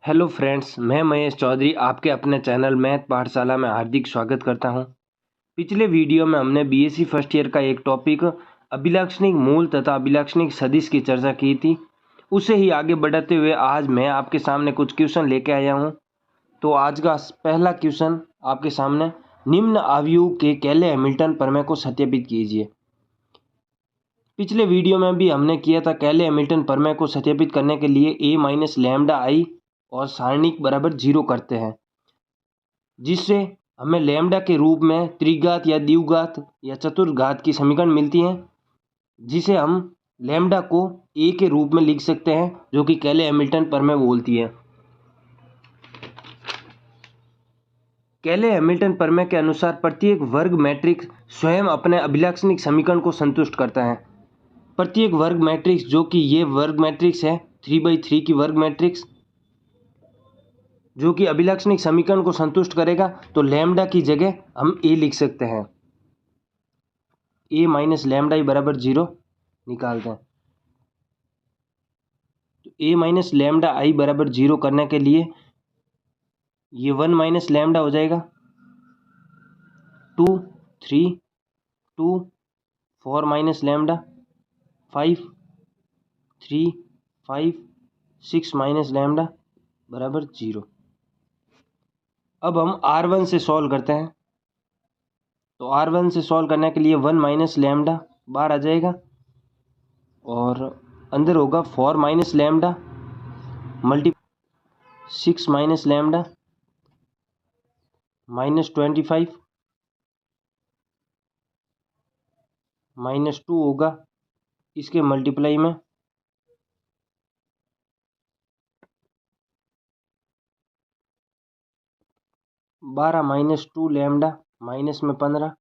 Hello friends, मैं महेश चौधरी आपके अपने चैनल मैथ पाठशाला में हार्दिक स्वागत करता हूं। पिछले वीडियो में हमने बीएससी फर्स्ट ईयर का एक टॉपिक अभिलक्षणिक मूल तथा अभिलक्षणिक सदिश की चर्चा की थी। उसे ही आगे बढ़ाते हुए आज मैं आपके सामने कुछ क्वेश्चन लेके आया हूं। तो आज का पहला क्वेश्चन आपके सामने, निम्न आव्यूह के केले हैमिल्टन प्रमेय को सत्यापित कीजिए। पिछले वीडियो में भी हमने किया था, केले हैमिल्टन प्रमेय को सत्यापित करने के लिए a माइनस लैम्डा आई और सारणिक बराबर 0 करते हैं, जिससे हमें लैम्डा के रूप में त्रिघात या द्विघात या चतुर्घात की समीकरण मिलती हैं, जिसे हम लैम्डा को a के रूप में लिख सकते हैं, जो कि केले हैमिल्टन प्रमेय बोलती है। केले हैमिल्टन प्रमेय के अनुसार प्रत्येक वर्ग मैट्रिक्स स्वयं अपने अभिलक्षणिक समीकरण को संतुष्ट करता है। प्रत्येक वर्ग मैट्रिक्स, जो कि ये वर्ग मैट्रिक्स है 3/3 की वर्ग मैट्रिक्स, जो कि अभिलक्षणिक समीकरण को संतुष्ट करेगा, तो लैम्डा की जगह हम ए लिख सकते हैं। ए माइनस लैम्डा ई बराबर 0 निकालते हैं। तो ए माइनस लैम्डा आई बराबर 0 करने के लिए ये 1 माइनस लैम्डा हो जाएगा, 2 3 2 4 माइनस लैम्डा 5 3 5 6 माइनस लैम्डा बराबर 0। अब हम R1 से सॉल्व करते हैं। तो R1 से सॉल्व करने के लिए 1 माइनस लैम्डा बाहर आ जाएगा और अंदर होगा 4 minus lambda multi 6 minus lambda minus 25 minus 2 होगा इसके मल्टीप्लाई में 12 माइनस 2 लैम्डा माइनस में 15।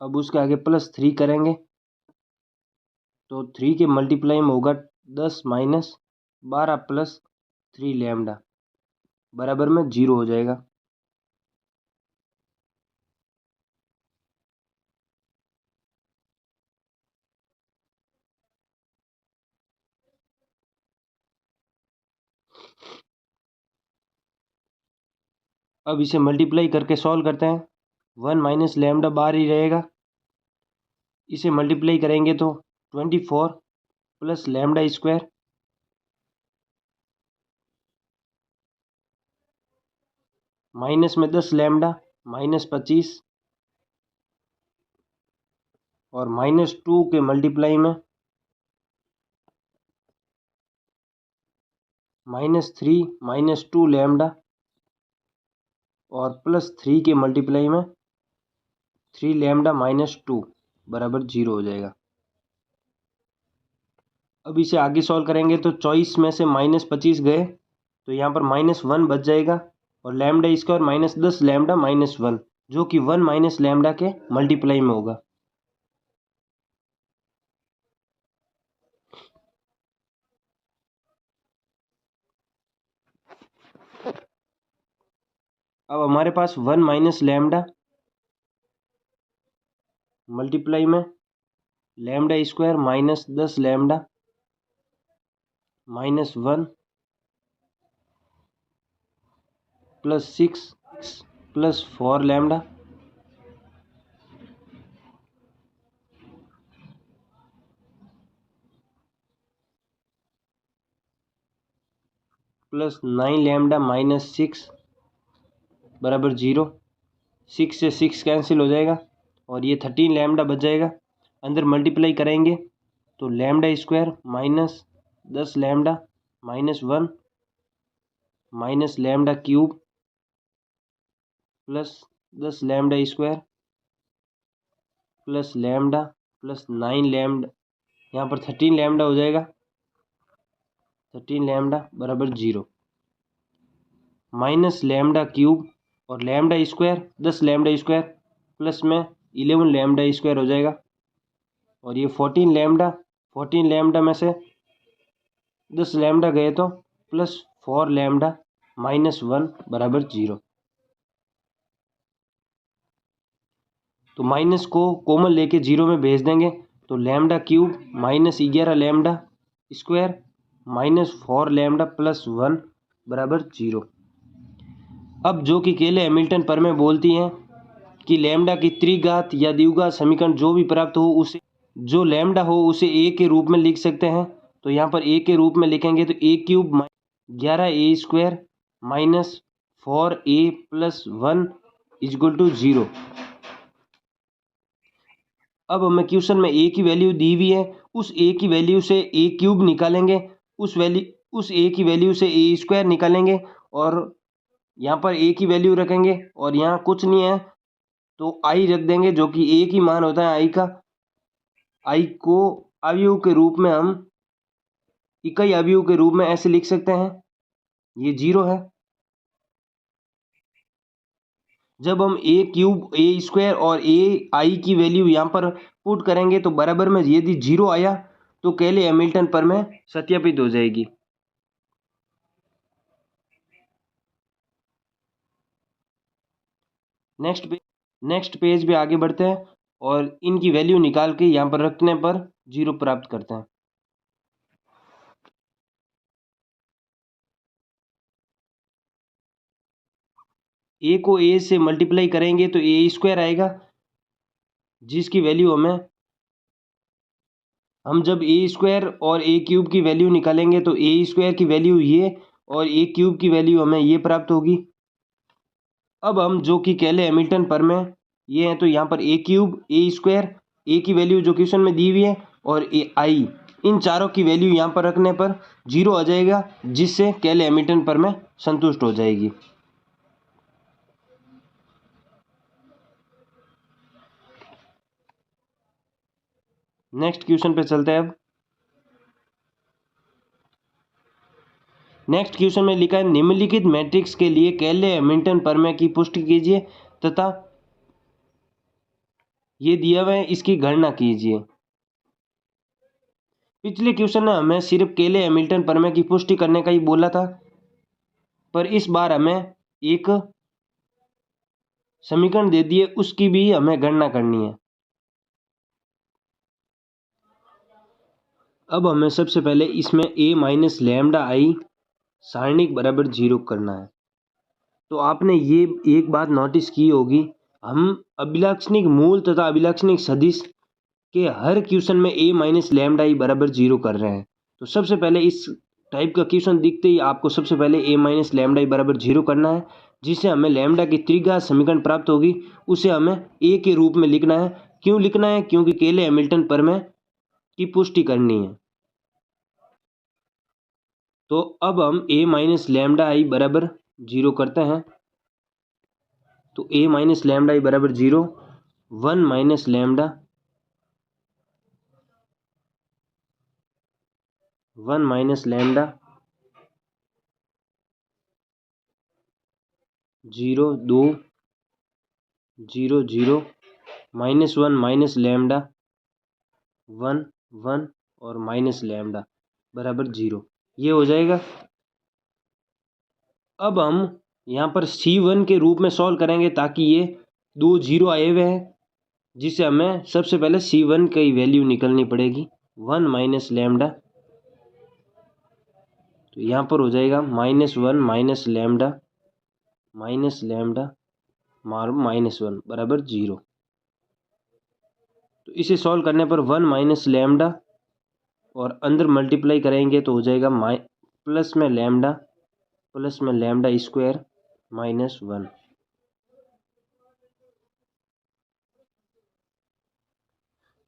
अब उसके आगे प्लस 3 करेंगे तो 3 के मल्टीप्लाई में होगा 10 माइनस 12 प्लस 3 लैम्डा बराबर में 0 हो जाएगा। अब इसे मल्टीप्लाई करके सॉल्व करते हैं। 1 माइनस लैम्डा बाहर ही रहेगा, इसे मल्टीप्लाई करेंगे तो 24 प्लस लैम्डा स्क्वायर माइनस में 10 लैम्डा माइनस 25 और माइनस 2 के मल्टीप्लाई में माइनस 3 माइनस 2 लैम्डा और प्लस 3 के मल्टीप्लाई में 3 लैम्डा माइनस 2 बराबर 0 हो जाएगा। अब इसे आगे सॉल्व करेंगे तो 24 में से माइनस 25 गए तो यहाँ पर माइनस 1 बच जाएगा और lambda square minus 10 lambda minus 1, जो कि 1 माइनस लैम्डा के मल्टीप्लाई में होगा। अब हमारे पास 1 माइनस लैम्डा मल्टीप्लाई में lambda square minus 10 lambda minus 1 plus 6 plus 4 lambda plus 9 lambda minus 6 बराबर 0। 6 से 6 कैंसिल हो जाएगा और ये 13 लैम्डा बच जाएगा। अंदर मल्टीप्लाई करेंगे तो lambda square minus 10 lambda minus 1 minus lambda cube plus 10 lambda square plus lambda plus 9 lambda, यहाँ पर 13 लैम्डा हो जाएगा, 13 लैम्डा बराबर 0। माइनस लैम्डा क्यूब और lambda square 10 lambda square plus में 11 लैम्डा स्क्वायर हो जाएगा और ये 14 लैम्डा में से 10 लैम्डा गए तो प्लस 4 लैम्डा माइनस 1 बराबर 0। तो माइनस को कॉमन लेके 0 में भेज देंगे तो lambda cube minus 11 lambda square minus 4 lambda plus 1 बराबर 0। अब जो कि केले हैमिल्टन प्रमेय बोलती हैं कि लैम्डा की त्रिघात या द्विघात समीकरण जो भी प्राप्त हो उसे जो लैम्डा हो उसे ए के रूप में लिख सकते हैं। तो यहाँ पर ए के रूप में लिखेंगे तो a cube 11a² minus 4a plus 1 equal to 0। अब हमें क्वेश्चन में ए की वैल्यू दी हुई है, उस ए की वैल्यू से ए क्यूब निकालेंगे, उस ए की वैल्यू से ए स्क्वायर निकालेंगे और यहाँ पर ए की वैल्यू रखेंगे और यहाँ कुछ नहीं है तो आई रख देंगे जो कि ए की मान होता है आई का। आई को अवयव के रूप में हम इकाई अवयव के रूप में ऐसे लिख सकते हैं, ये 0 है। जब हम ए क्यूब ए स्क्वायर और ए आई की वैल्यू यहाँ पर पुट करेंगे तो बराबर में यदि 0 आया तो केले हैमिल्टन प्रमेय सत्यापित हो जाएगी। नेक्स्ट पेज पे आगे बढ़ते हैं और इनकी वैल्यू निकाल के यहाँ पर रखने पर 0 प्राप्त करते हैं। ए को ए से मल्टीप्लाई करेंगे तो ए स्क्वायर आएगा, जिसकी वैल्यू हम जब ए स्क्वायर और ए क्यूब की वैल्यू निकालेंगे तो ए स्क्वायर की वैल्यू ये और ए क्यूब की वैल्यू हमें ये प्राप्त होगी। अब हम जो कि केले हैमिल्टन प्रमेय ये हैं तो यहाँ पर ए क्यूब ए स्क्वायर ए की वैल्यू जो क्वेश्चन में दी हुई है और ए आई इन चारों की वैल्यू यहाँ पर रखने पर 0 आ जाएगा, जिससे केले हैमिल्टन प्रमेय संतुष्ट हो जाएगी। नेक्स्ट क्वेश्चन पे चलते हैं। अब नेक्स्ट क्वेश्चन में लिखा है निम्नलिखित मैट्रिक्स के लिए केले हैमिल्टन प्रमेय की पुष्टि कीजिए तथा ये दिया हुआ है इसकी गणना कीजिए। पिछले क्वेश्चन में हमें सिर्फ केले हैमिल्टन प्रमेय की पुष्टि करने का ही बोला था, पर इस बार हमें एक समीकरण दे दिए उसकी भी हमें गणना करनी है। अब हमें सबसे पहले इसमें a माइनस लैम्डा आई सारणिक बराबर 0 करना है। तो आपने ये एक बात नोटिस की होगी, हम अभिलक्षणिक मूल तथा अभिलक्षणिक सदिश के हर क्वेश्चन में a माइनस लैम्डा आई बराबर 0 कर रहे हैं। तो सबसे पहले इस टाइप का क्वेश्चन दिखते ही आपको सबसे पहले a माइनस लैम्डा आई बराबर 0 करना है, जिससे हमें लैम्डा की त्रिघात समीकरण प्राप्त होगी। उसे हमें a के रूप में लिखना है। क्यों लिखना है? क्योंकि केले हैमिल्टन प्रमेय की पुष्टि करनी है। तो अब हम a माइनस लैम्डा आई बराबर 0 करते हैं। तो a माइनस लैम्डा आई बराबर 0, 1 minus lambda 1 minus lambda 0 2 0 0 minus 1 minus lambda 1 1 और माइनस लैम्डा बराबर 0, ये हो जाएगा। अब हम यहाँ पर C1 के रूप में सॉल्व करेंगे ताकि ये 2 0 आए हुए हैं, जिससे हमें सबसे पहले C1 की वैल्यू निकलनी पड़ेगी 1 माइनस लैम्डा। तो यहाँ पर हो जाएगा -1 माइनस लैम्डा -1 बराबर 0। तो इसे सॉल्व करने पर 1 माइनस लैम्डा और अंदर मल्टीप्लाई करेंगे तो हो जाएगा प्लस में लैम्डा स्क्वायर -1।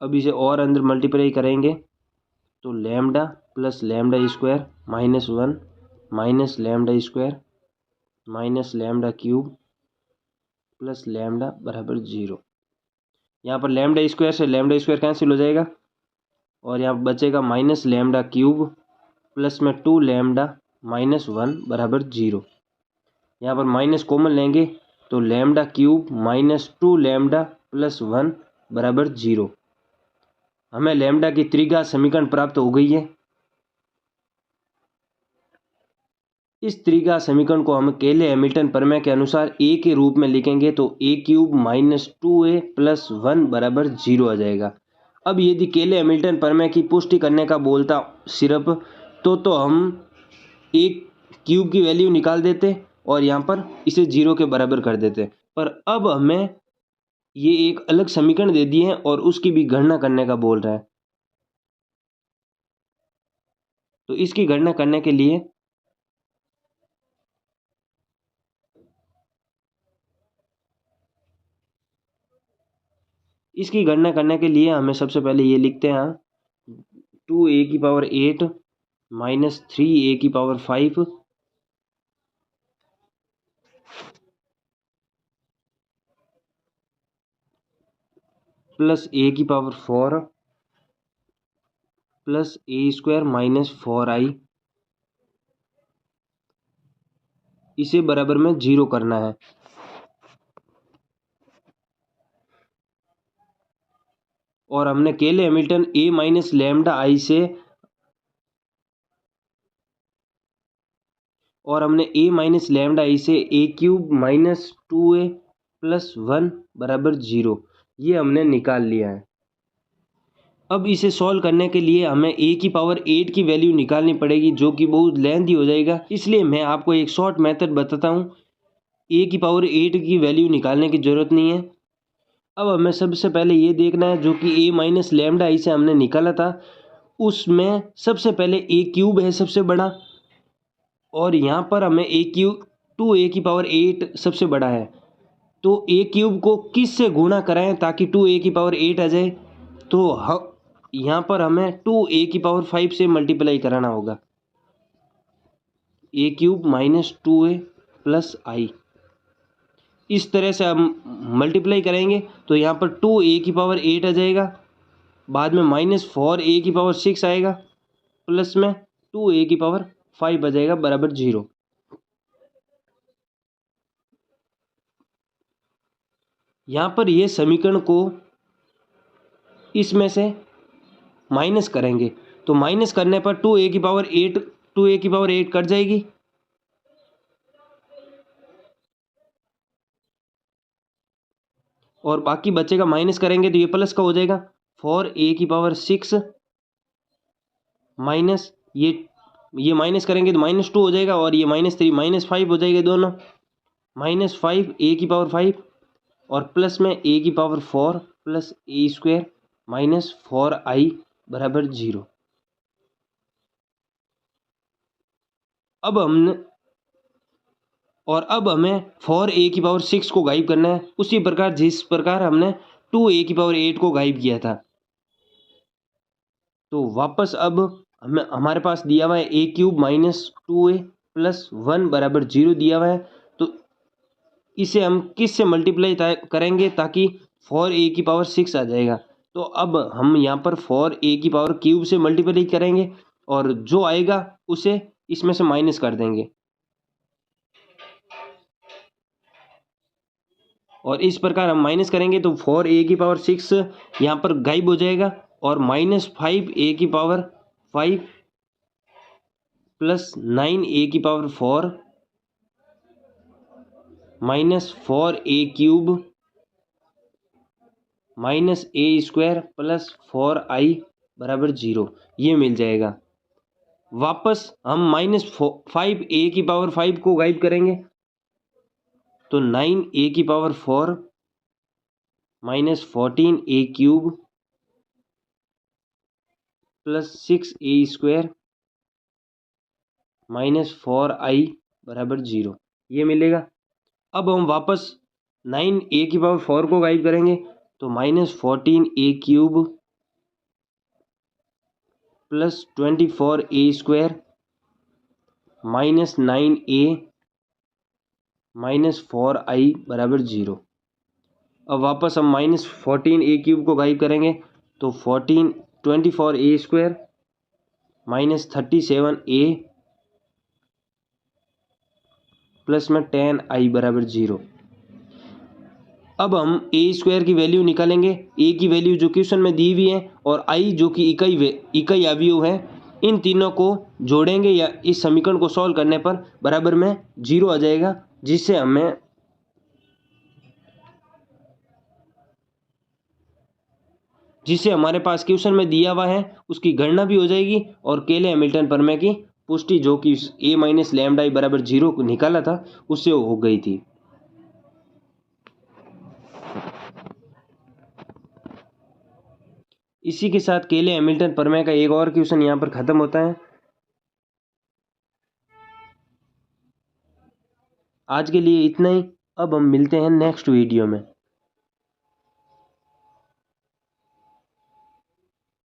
अब इसे और अंदर मल्टीप्लाई करेंगे तो lambda plus lambda square -1 minus lambda square minus lambda cube plus lambda बराबर 0। यहाँ पर लैम्डा स्क्वायर से लैम्डा स्क्वायर कैंसिल हो जाएगा और यहाँ बचेगा माइनस लैम्डा क्यूब प्लस में 2 लैम्डा -1 बराबर 0। यहाँ पर माइनस कॉमन लेंगे तो लैम्डा क्यूब -2 लैम्डा प्लस 1 बराबर 0। हमें लैम्डा की त्रिघात समीकरण प्राप्त हो गई है। इस त्रिघात समीकरण को हम केले हैमिल्टन प्रमेय के अनुसार a के रूप में लिखेंगे तो a क्यूब -2a प्लस 1 बराबर 0 आ जाएगा। अब यदि केले हैमिल्टन प्रमेय की पुष्टि करने का बोलता सिर्फ तो हम एक क्यूब की वैल्यू निकाल देते और यहाँ पर इसे 0 के बराबर कर देते, पर अब हमें ये एक अलग समीकरण दे दिए हैं और उसकी भी गणना करने का बोल रहा है। तो इसकी गणना करने के लिए हमें सबसे पहले ये लिखते हैं 2a⁸ minus 3a⁵ plus a⁴ plus a² minus 4i, इसे बराबर में 0 करना है। और हमने केले हैमिल्टन a माइनस लैम्डा आई से a³ माइनस 2a प्लस 1 बराबर 0 ये हमने निकाल लिया है। अब इसे सॉल्व करने के लिए हमें a⁸ की वैल्यू निकालनी पड़ेगी, जो कि बहुत लेंथी हो जाएगा, इसलिए मैं आपको एक शॉर्ट मेथड बताता हूँ। a⁸ की वैल्यू निकालने की ज़रूरत नहीं है। अब हमें सबसे पहले ये देखना है जो कि a माइनस लैम्डा आई से हमने निकाला था, उसमें सबसे पहले a³ है सबसे बड़ा, और यहाँ पर हमें a³ 2a⁸ सबसे बड़ा है। तो a³ को किस से गुणा कराएं ताकि 2a⁸ आ जाए, तो यहाँ पर हमें 2a⁵ से मल्टीप्लाई कराना होगा। a³ माइनस 2a प्लस आई, इस तरह से हम मल्टीप्लाई करेंगे तो यहाँ पर 2a⁸ आ जाएगा, बाद में माइनस 4a�6 आएगा, प्लस में 2a⁵ आ जाएगा बराबर 0। यहाँ पर ये समीकरण को इसमें से माइनस करेंगे तो माइनस करने पर 2a⁸ कट जाएगी, और बाकी बचेगा माइनस करेंगे तो ये प्लस का हो जाएगा। 4a�6 माइनस ये माइनस करेंगे तो -2 हो जाएगा, और ये -3 -5 हो जाएगा दोनों, -5a⁵ और प्लस में a⁴ plus a² minus 4i बराबर 0। अब हमें 4a�6 को गायब करना है, उसी प्रकार जिस प्रकार हमने 2a⁸ को गायब किया था। तो वापस अब हमारे पास दिया हुआ है a³ माइनस 2a प्लस 1 बराबर 0 दिया हुआ है, तो इसे हम किस से मल्टीप्लाई करेंगे ताकि 4a�6 आ जाएगा। तो अब हम यहाँ पर 4a³ से मल्टीप्लाई करेंगे और जो आएगा उसे इसमें से माइनस कर देंगे, और इस प्रकार हम माइनस करेंगे तो 4a�6 यहाँ पर गायब हो जाएगा, और -5a⁵ plus 9a⁴ minus 4a³ minus a² plus 4i बराबर 0 ये मिल जाएगा। वापस हम -5a⁵ को गायब करेंगे तो 9a⁴ minus 14a³ plus 6a² minus 4i बराबर 0 ये मिलेगा। अब हम वापस 9a⁴ को गायब करेंगे तो -14a³ plus 24a² minus 9a minus 4i बराबर 0। अब वापस हम -14a³ को गायब करेंगे तो 24a² माइनस 37a प्लस में 10i बराबर 0। अब हम a² की वैल्यू निकालेंगे, a की वैल्यू जो क्वेश्चन में दी हुई है और i जो कि इकाई अवयव है, इन तीनों को जोड़ेंगे या इस समीकरण को सॉल्व करने पर बराबर में 0 आ जाएगा, जिससे हमें जिसे हमारे पास क्वेश्चन में दिया हुआ है उसकी गणना भी हो जाएगी और केले हैमिल्टन प्रमेय की पुष्टि जो कि a माइनस लैम्डा आई बराबर 0 को निकाला था उससे हो गई थी। इसी के साथ केले हैमिल्टन प्रमेय का एक और क्वेश्चन यहाँ पर खत्म होता है। आज के लिए इतना ही। अब हम मिलते हैं नेक्स्ट वीडियो में।